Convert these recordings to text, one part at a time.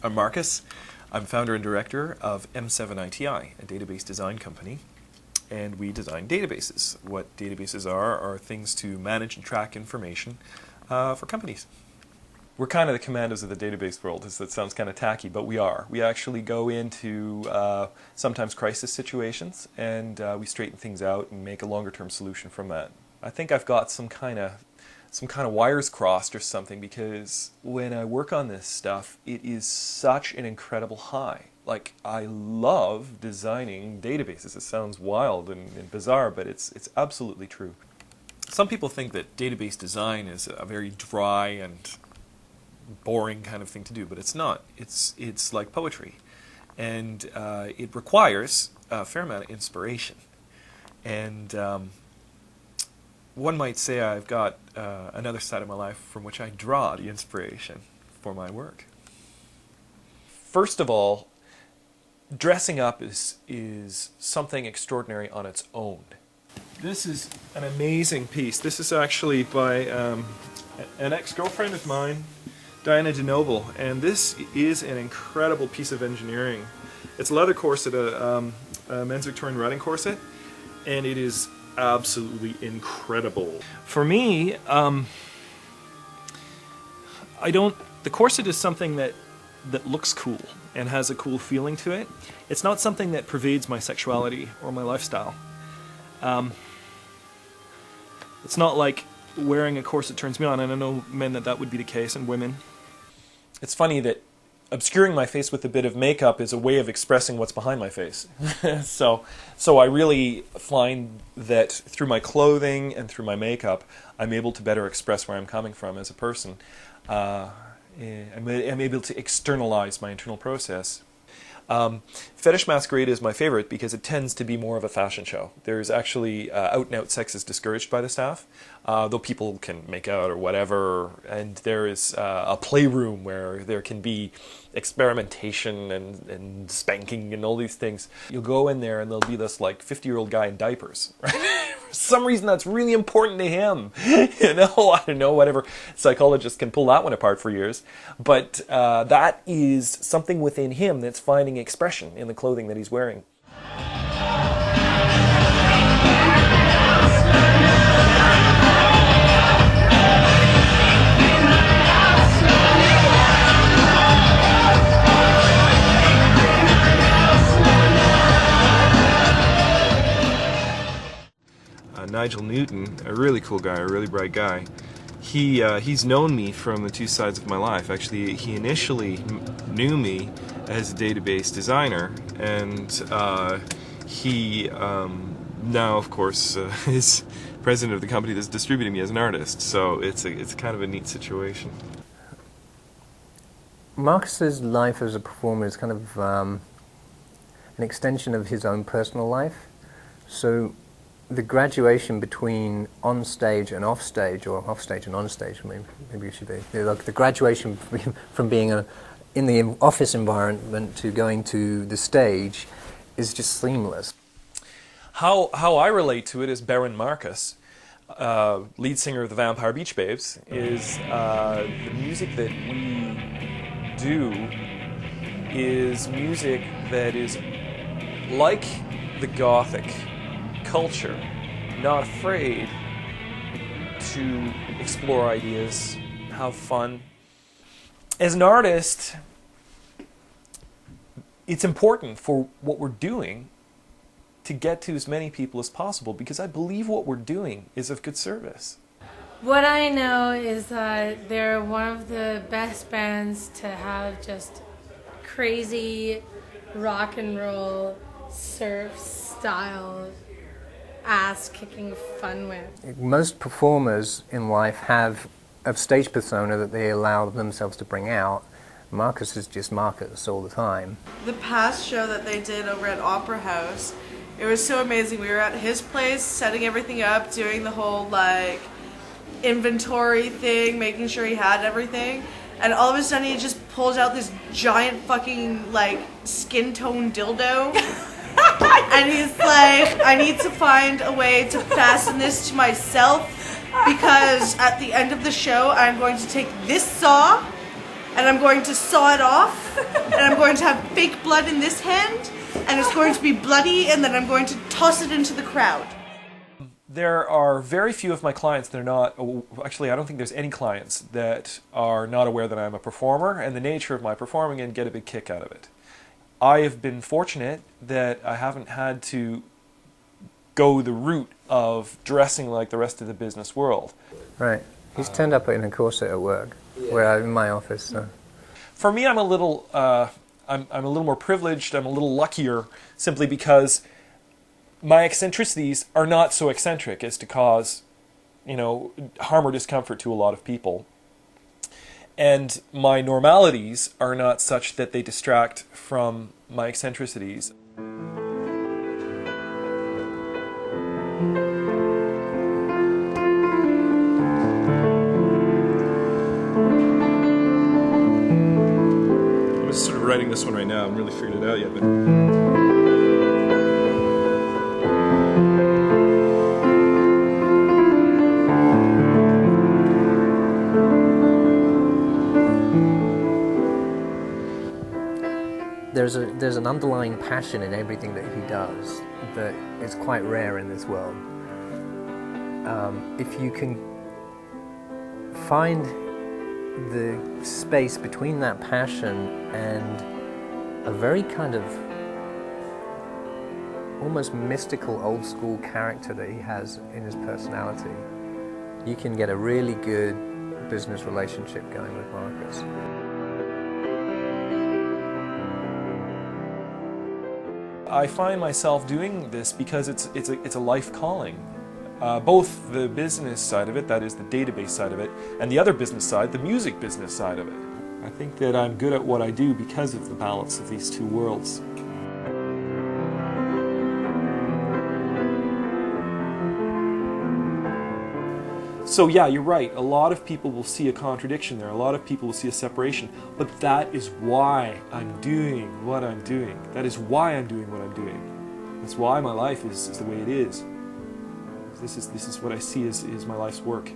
I'm Marcus. I'm founder and director of M7ITI, a database design company, and we design databases. What databases are things to manage and track information for companies. We're kind of the commandos of the database world. That sounds kind of tacky, but we are. We actually go into sometimes crisis situations, and we straighten things out and make a longer-term solution from that. I think I've got some kind of wires crossed or something, because when I work on this stuff, it is such an incredible high. Like, I love designing databases. It sounds wild and bizarre, but it's absolutely true. Some people think that database design is a very dry and boring kind of thing to do, but it's not. It's like poetry, and it requires a fair amount of inspiration. And one might say I've got another side of my life from which I draw the inspiration for my work. First of all, dressing up is something extraordinary on its own. This is an amazing piece. This is actually by an ex-girlfriend of mine, Diana DeNoble, and this is an incredible piece of engineering. It's a leather corset, a men's Victorian riding corset, and it is absolutely incredible. For me, the corset is something that looks cool and has a cool feeling to it. It's not something that pervades my sexuality or my lifestyle. It's not like wearing a corset turns me on, and I know men that would be the case, and women. It's funny that obscuring my face with a bit of makeup is a way of expressing what's behind my face. So I really find that through my clothing and through my makeup, I'm able to better express where I'm coming from as a person. I'm able to externalize my internal process. Fetish Masquerade is my favorite because it tends to be more of a fashion show. There's actually out-and-out sex is discouraged by the staff, though people can make out or whatever, and there is a playroom where there can be experimentation and spanking and all these things. You'll go in there and there'll be this like 50-year-old guy in diapers, right? For some reason that's really important to him. You know, I don't know, whatever. Psychologists can pull that one apart for years. But that is something within him that's finding expression in the clothing that he's wearing. Nigel Newton, a really cool guy, a really bright guy, he's known me from the two sides of my life. Actually, he initially knew me as a database designer, and he now, of course, is president of the company that's distributing me as an artist. So it's kind of a neat situation. Marcus's life as a performer is kind of an extension of his own personal life. So the graduation between on stage and off stage, or off stage and on stage, maybe it should be, like the graduation from being in the office environment to going to the stage is just seamless. How I relate to it is Baron Marcus, lead singer of the Vampire Beach Babes, is the music that we do is music that is like the Gothic culture, not afraid to explore ideas, have fun. As an artist, it's important for what we're doing to get to as many people as possible, because I believe what we're doing is of good service. What I know is that they're one of the best bands to have just crazy rock and roll surf style ass-kicking fun with. Most performers in life have a stage persona that they allow themselves to bring out. Marcus is just Marcus all the time. The past show that they did over at Opera House, it was so amazing. We were at his place, setting everything up, doing the whole like inventory thing, making sure he had everything, and all of a sudden he just pulls out this giant fucking like skin tone dildo. And he's like, I need to find a way to fasten this to myself, because at the end of the show I'm going to take this saw and I'm going to saw it off, and I'm going to have fake blood in this hand, and it's going to be bloody, and then I'm going to toss it into the crowd. There are very few of my clients that are not, actually I don't think there's any clients that are not aware that I'm a performer and the nature of my performing and get a big kick out of it. I have been fortunate that I haven't had to go the route of dressing like the rest of the business world. Right. He's turned up in a corset at work, where I'm in my office. So. For me, I'm a little more privileged. I'm a little luckier, simply because my eccentricities are not so eccentric as to cause, harm or discomfort to a lot of people. And my normalities are not such that they distract from my eccentricities. I'm just sort of writing this one right now. I haven't really figured it out yet, but... There's an underlying passion in everything that he does that is quite rare in this world. If you can find the space between that passion and a very kind of almost mystical old school character that he has in his personality, you can get a really good business relationship going with Marcus. I find myself doing this because it's a life calling. Both the business side of it, that is the database side of it, and the other business side, the music business side of it. I think that I'm good at what I do because of the balance of these two worlds. So yeah, you're right. A lot of people will see a contradiction there. A lot of people will see a separation. But that is why I'm doing what I'm doing. That is why I'm doing what I'm doing. That's why my life is the way it is. This is what I see as my life's work.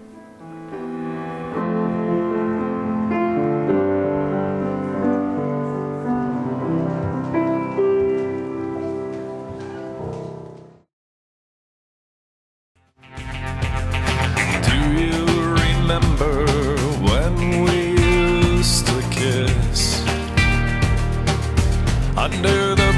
Remember when we used to kiss under the